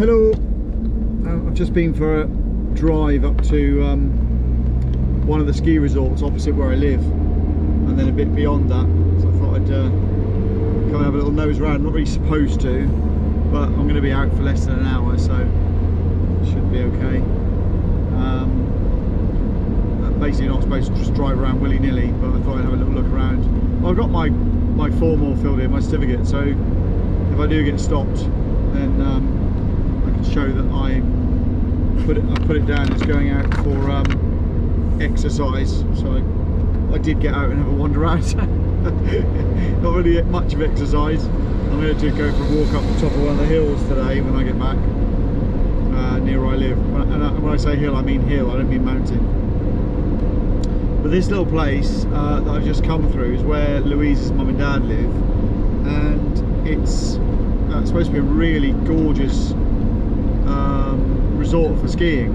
Hello, I've just been for a drive up to one of the ski resorts opposite where I live, and then a bit beyond that, so I thought I'd come and have a little nose around. I'm not really supposed to, but I'm going to be out for less than an hour, so it should be okay. Basically not supposed to just drive around willy-nilly, but I thought I'd have a little look around. Well, I've got my form all filled in, my certificate, so if I do get stopped, then show that I put it down as going out for exercise. So I did get out and have a wander around. Not really much of exercise. I'm going to go for a walk up the top of one of the hills today when I get back near where I live. And when I say hill, I mean hill, I don't mean mountain. But this little place that I've just come through is where Louise's mum and dad live, and it's supposed to be a really gorgeous resort for skiing,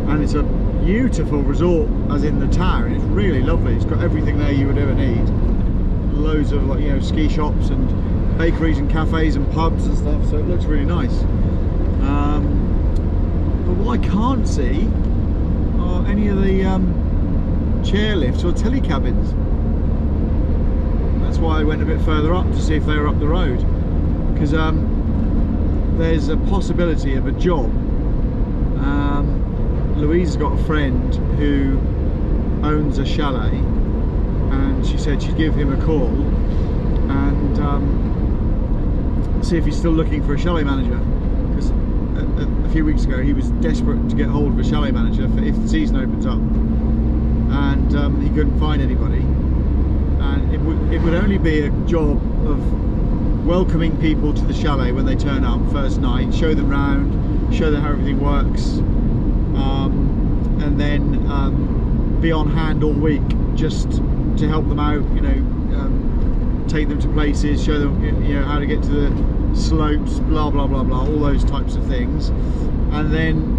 and it's a beautiful resort as in the town. It's really lovely. It's got everything there you would ever need. Loads of, like, you know, ski shops and bakeries and cafes and pubs and stuff, so it looks really nice. But what I can't see are any of the chairlifts or telecabins. That's why I went a bit further up to see if they were up the road, because there's a possibility of a job. Louise has got a friend who owns a chalet, and she said she'd give him a call and see if he's still looking for a chalet manager, because a few weeks ago he was desperate to get hold of a chalet manager for if the season opens up, and he couldn't find anybody. And it would only be a job of welcoming people to the chalet when they turn up first night, show them round, show them how everything works, and then be on hand all week just to help them out, you know, take them to places, show them, you know, how to get to the slopes, blah blah blah blah, all those types of things, and then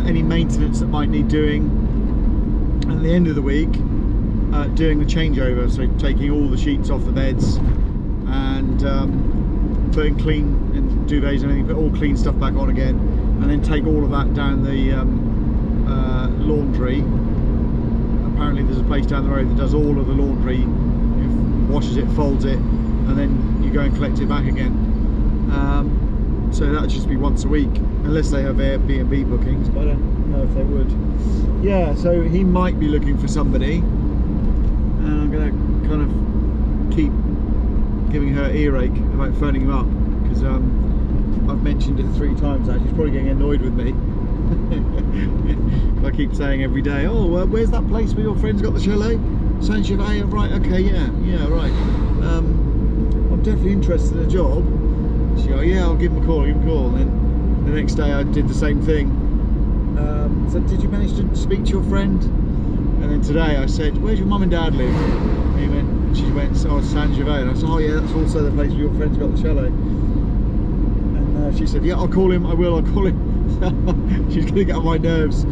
any maintenance that might need doing, and at the end of the week doing the changeover, so taking all the sheets off the beds and putting clean and duvets and everything, put all clean stuff back on again, and then take all of that down the laundry. Apparently there's a place down the road that does all of the laundry, washes it, folds it, and then you go and collect it back again. So that'd just be once a week, unless they have Airbnb bookings, but I don't know if they would. Yeah, so he might be looking for somebody, and I'm going to kind of keep giving her earache about phoning him up, because I've mentioned it 3 times now. She's probably getting annoyed with me. I keep saying every day, oh, well, where's that place where your friend's got the chalet? Saint-Gervais, right, okay, yeah, right. I'm definitely interested in a job. She goes, yeah, I'll give him a call, And then the next day I did the same thing. So did you manage to speak to your friend? And then today I said, where's your mum and dad live? And she went, oh, Saint-Gervais. And I said, oh yeah, that's also the place where your friend's got the chalet. And she said, yeah, I'll call him, I'll call him. She's going to get on my nerves.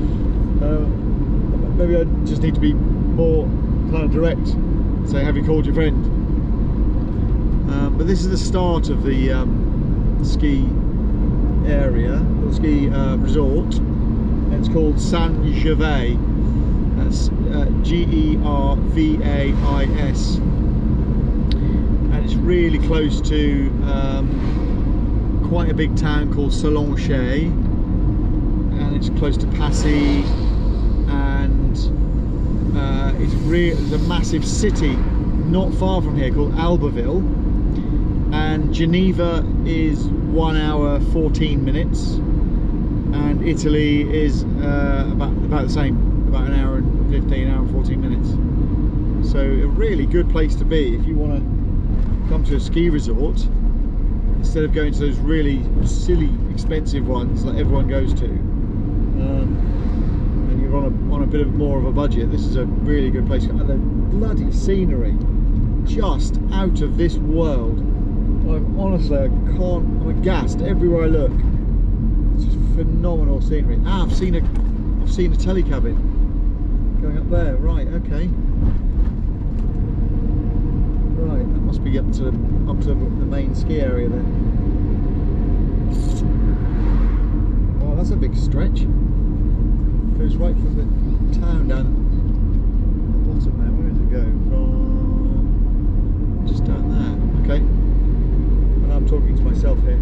Maybe I just need to be more kind of direct. Say, have you called your friend? But this is the start of the ski area, or ski resort, and it's called Saint-Gervais. That's G-E-R-V-A-I-S, and it's really close to quite a big town called Sallanches, and it's close to Passy, and there's a massive city not far from here called Albertville, and Geneva is 1 hour 14 minutes, and Italy is about the same, about an hour and 15, hour and 14 minutes. So a really good place to be if you want to come to a ski resort, instead of going to those really silly expensive ones that everyone goes to, and you're on a bit more of a budget. This is a really good place, and the bloody scenery, just out of this world. Honestly, I'm aghast everywhere I look. It's just phenomenal scenery. I've seen a telecabin going up there. Right, okay. Right, that must be up to the main ski area then. big stretch. Goes right from the town down the bottom there. Where does it go? From just down there. Okay. And I'm talking to myself here.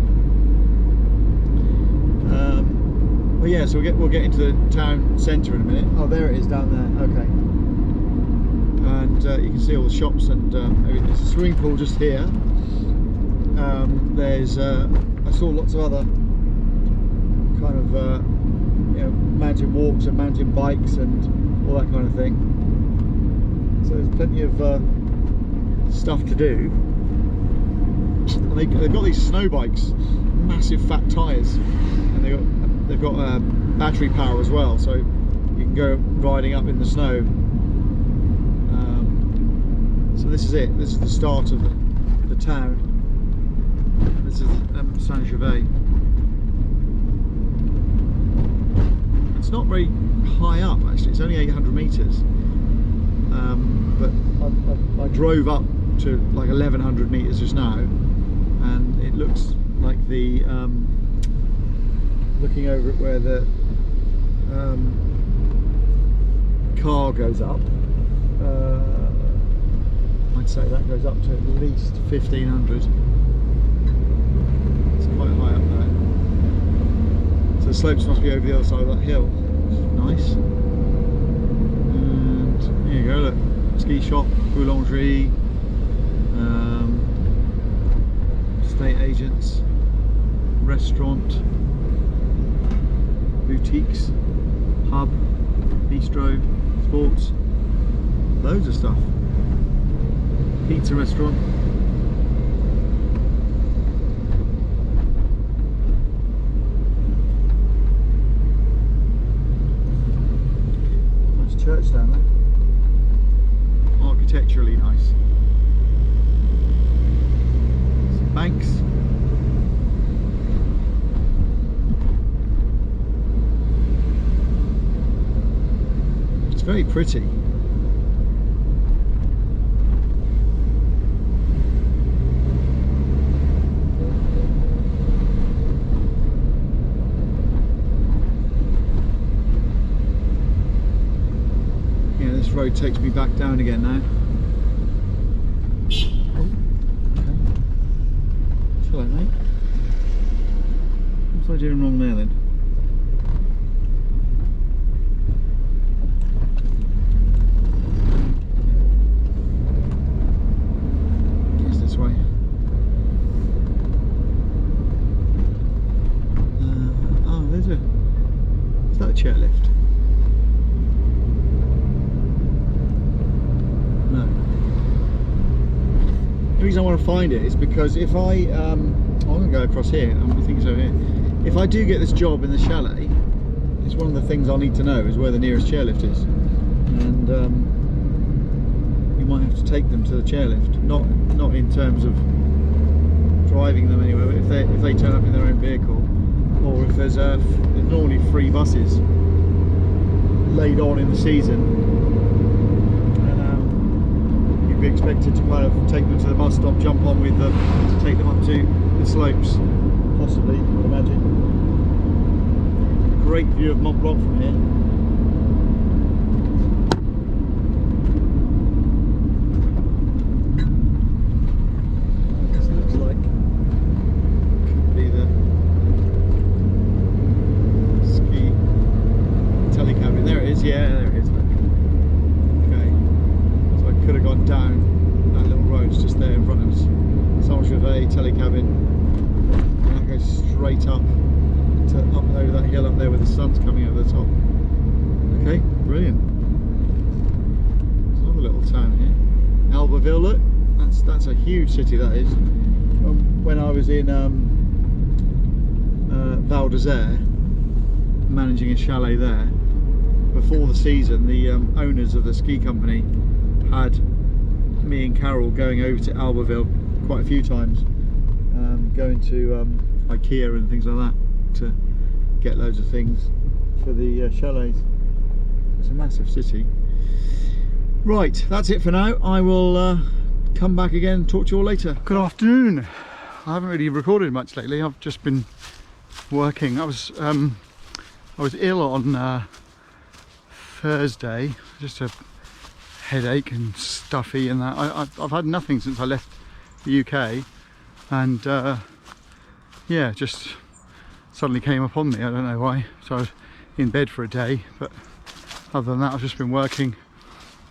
Well, yeah. So we'll get into the town centre in a minute. Oh, there it is down there. Okay. And you can see all the shops and everything. There's a swimming pool just here. There's I saw lots of other kind of you know, mountain walks and mountain bikes and all that kind of thing. So there's plenty of stuff to do. And they've got these snow bikes, massive fat tyres, and they've got battery power as well, so you can go riding up in the snow. So this is it. This is the start of the town. This is Saint-Gervais. It's not very high up actually, it's only 800 metres, but I drove up to like 1100 metres just now, and it looks like the looking over at where the car goes up, I'd say that goes up to at least 1500. It's quite high up there. So the slopes must be over the other side of that hill, which is nice. And here you go, look, ski shop, boulangerie, estate agents, restaurant, boutiques, pub, bistro, sports, loads of stuff. Pizza restaurant. Church down there, architecturally nice. Some banks. It's very pretty. This road takes me back down again now. Oh, okay. Hello, mate. What was I doing wrong there then? Guess this way. Oh, is that a chairlift? The reason I want to find it is because if I'm going to go across here, I think it's over here. If I do get this job in the chalet, it's one of the things I'll need to know is where the nearest chairlift is, and you might have to take them to the chairlift, not in terms of driving them anywhere, but if they turn up in their own vehicle, or if there's normally free buses laid on in the season. Be expected to kind of take them to the bus stop, jump on with them, to take them up to the slopes, possibly, I would imagine. Great view of Mont Blanc from here. This looks like could be the ski telecabin. There it is, yeah, there it is. Could have gone down that little road, it's just there in front of us. Saint-Gervais telecabin, and that goes straight up to up and over that hill up there where the sun's coming over the top. Okay, brilliant. There's another little town here, Albeville. Look, that's a huge city. That is. When I was in Val d'Isère, managing a chalet there, before the season, the owners of the ski company had me and Carol going over to Albeville quite a few times, going to IKEA and things like that to get loads of things for the chalets. It's a massive city. Right, that's it for now. I will come back again and talk to you all later. Good afternoon. I haven't really recorded much lately. I've just been working. I was I was ill on Thursday, just a headache and stuffy and that. I've had nothing since I left the UK, and yeah, just suddenly came upon me. I don't know why. So I was in bed for a day, but other than that I've just been working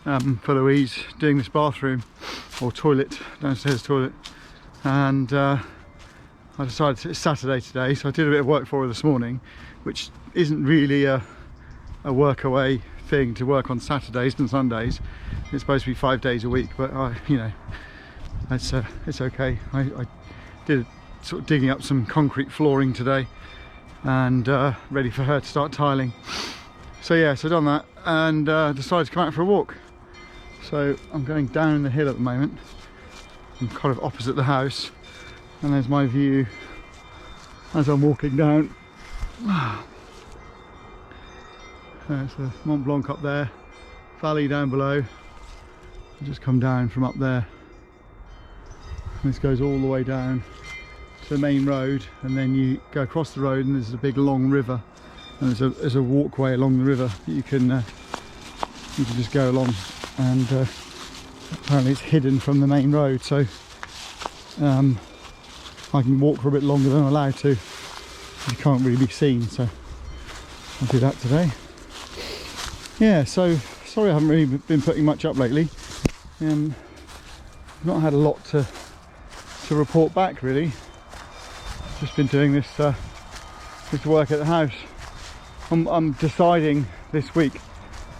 for Louise, doing this bathroom or toilet, downstairs toilet, and I decided it's Saturday today, so I did a bit of work for her this morning, which isn't really a work away thing to work on Saturdays and Sundays. It's supposed to be 5 days a week, but you know, it's okay. I did sort of digging up some concrete flooring today, and ready for her to start tiling. So yeah, so done that, and decided to come out for a walk. So I'm going down the hill at the moment. I'm kind of opposite the house, and there's my view as I'm walking down. There's the Mont Blanc up there, valley down below. I just come down from up there. And this goes all the way down to the main road, and then you go across the road and there's a big long river, and there's a walkway along the river that you can just go along, and apparently it's hidden from the main road, so I can walk for a bit longer than I'm allowed to. You can't really be seen, so I'll do that today. Yeah, so sorry I haven't really been putting much up lately. I've not had a lot to report back really. Just been doing this work at the house. I'm deciding this week.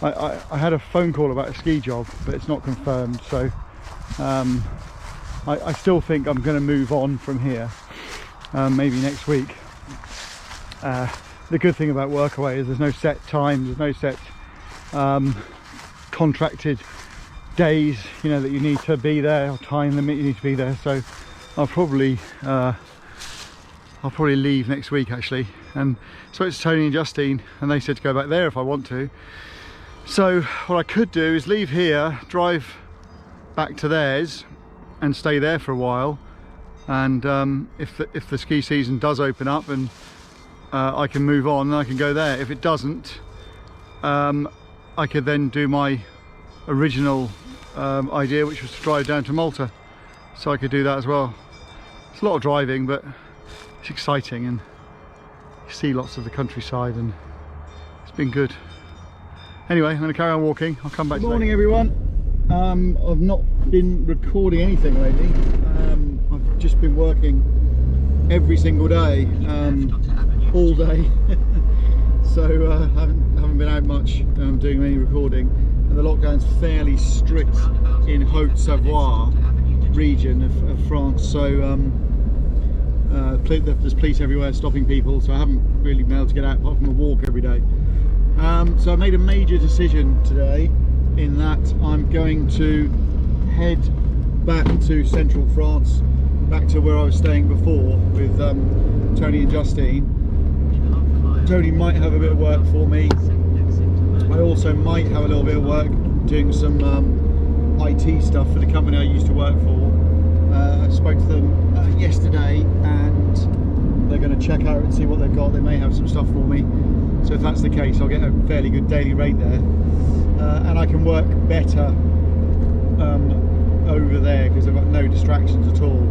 I had a phone call about a ski job, but it's not confirmed, so I still think I'm going to move on from here, maybe next week. The good thing about Workaway is there's no set time, there's no set contracted days, you know, that you need to be there, or time limit you need to be there. So I'll probably leave next week actually, and spoke to Tony and Justine, and they said to go back there if I want to. So what I could do is leave here, drive back to theirs and stay there for a while, and if the ski season does open up and I can move on, then I can go there. If it doesn't, I could then do my original idea, which was to drive down to Malta, so I could do that as well. It's a lot of driving, but it's exciting, and you see lots of the countryside, and it's been good. Anyway, I'm going to carry on walking. I'll come back. Good morning, everyone. I've not been recording anything lately. I've just been working every single day, all day. So haven't been out much doing any recording. And the lockdown's fairly strict in Haute-Savoie region of France. So there's police everywhere stopping people. So I haven't really been able to get out apart from a walk every day. So I made a major decision today, in that I'm going to head back to central France, back to where I was staying before with Tony and Justine. Tony might have a bit of work for me. I also might have a little bit of work doing some IT stuff for the company I used to work for. I spoke to them yesterday, and they're going to check out and see what they've got. They may have some stuff for me. So if that's the case, I'll get a fairly good daily rate there, and I can work better over there because I've got no distractions at all.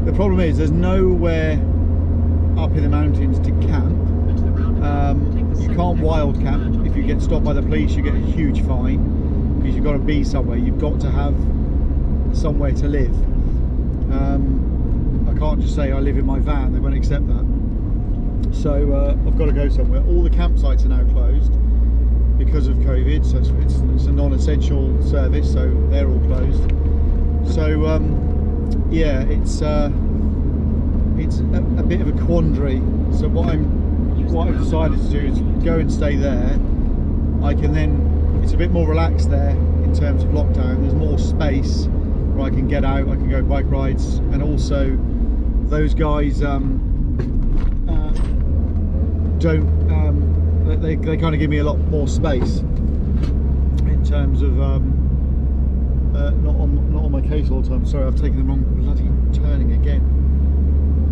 The problem is there's nowhere up in the mountains to camp. You can't wild camp. If you get stopped by the police, you get a huge fine, because you've got to be somewhere. You've got to have somewhere to live. I can't just say I live in my van. They won't accept that. So I've got to go somewhere. All the campsites are now closed because of COVID, so it's a non-essential service, so they're all closed. So yeah, it's a bit of a quandary. So what I've decided to do is go and stay there. I can then, it's a bit more relaxed there in terms of lockdown. There's more space where I can get out, I can go bike rides, and also those guys they kind of give me a lot more space in terms of not on my case all the time. Sorry, I've taken the wrong bloody turning again.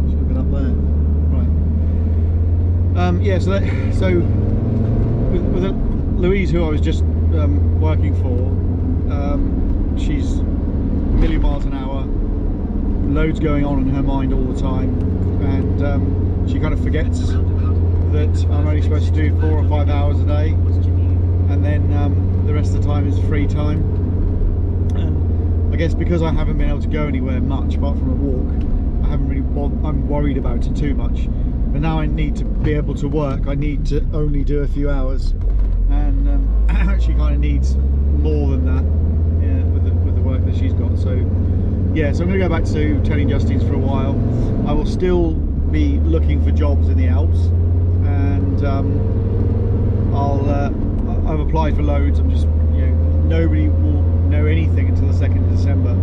Should have been up there. Yeah, so with Louise, who I was just working for, she's a million miles an hour, loads going on in her mind all the time, and she kind of forgets that I'm only supposed to do 4 or 5 hours a day, and then the rest of the time is free time. And I guess because I haven't been able to go anywhere much apart from a walk, I haven't really I'm worried about it too much. But now I need to be able to work, I need to only do a few hours, and she kind of needs more than that, yeah, with the work that she's got. So yeah, so I'm going to go back to Tony Justine's for a while. I will still be looking for jobs in the Alps, and I've applied for loads. I'm just, you know, nobody will know anything until the 2nd of December.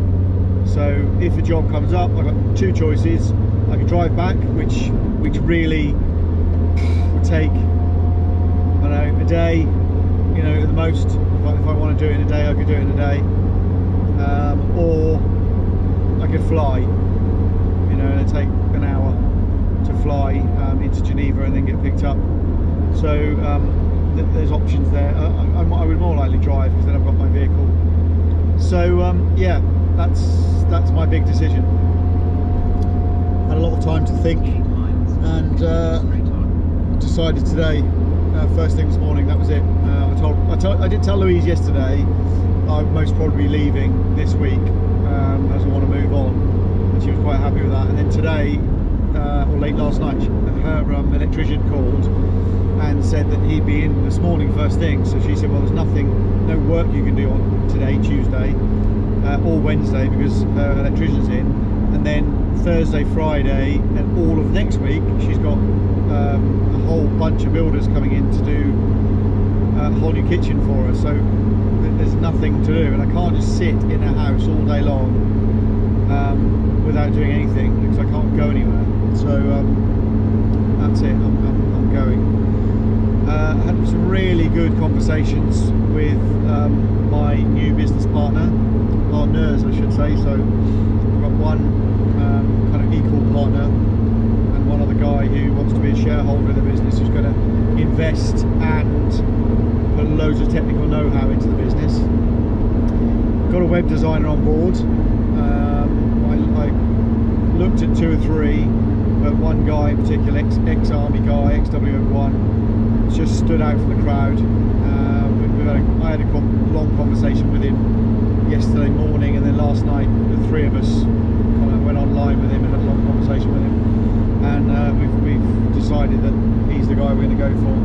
So if a job comes up, I've got 2 choices. I can drive back, which really would take, I don't know, a day, you know, at the most. If I want to do it in a day, I could do it in a day, or I could fly, you know, and it'd take an hour to fly into Geneva and then get picked up. So there's options there. I would more likely drive, because then I've got my vehicle. So yeah, that's my big decision. Had a lot of time to think, and decided today, first thing this morning, that was it. I did tell Louise yesterday I'd most probably be leaving this week, as I want to move on, and she was quite happy with that. And then today, or late last night, her electrician called and said that he'd be in this morning first thing. So she said, well, there's no work you can do on today, Tuesday, or Wednesday, because her electrician's in, and then Thursday, Friday, and all of next week she's got a whole bunch of builders coming in to do a whole new kitchen for her. So there's nothing to do, and I can't just sit in a house all day long without doing anything, because I can't go anywhere. So that's it, I'm going. I had some really good conversations with my new business partners, I should say. So I've got one kind of equal partner, and one other guy who wants to be a shareholder in the business, who's going to invest and put loads of technical know-how into the business. Got a web designer on board. I looked at 2 or 3, but one guy in particular, ex-army guy, ex-W01, just stood out from the crowd. I had a long conversation with him yesterday morning, and then last night the 3 of us kind of went online with him and had a long conversation with him, and we've decided that he's the guy we're going to go for.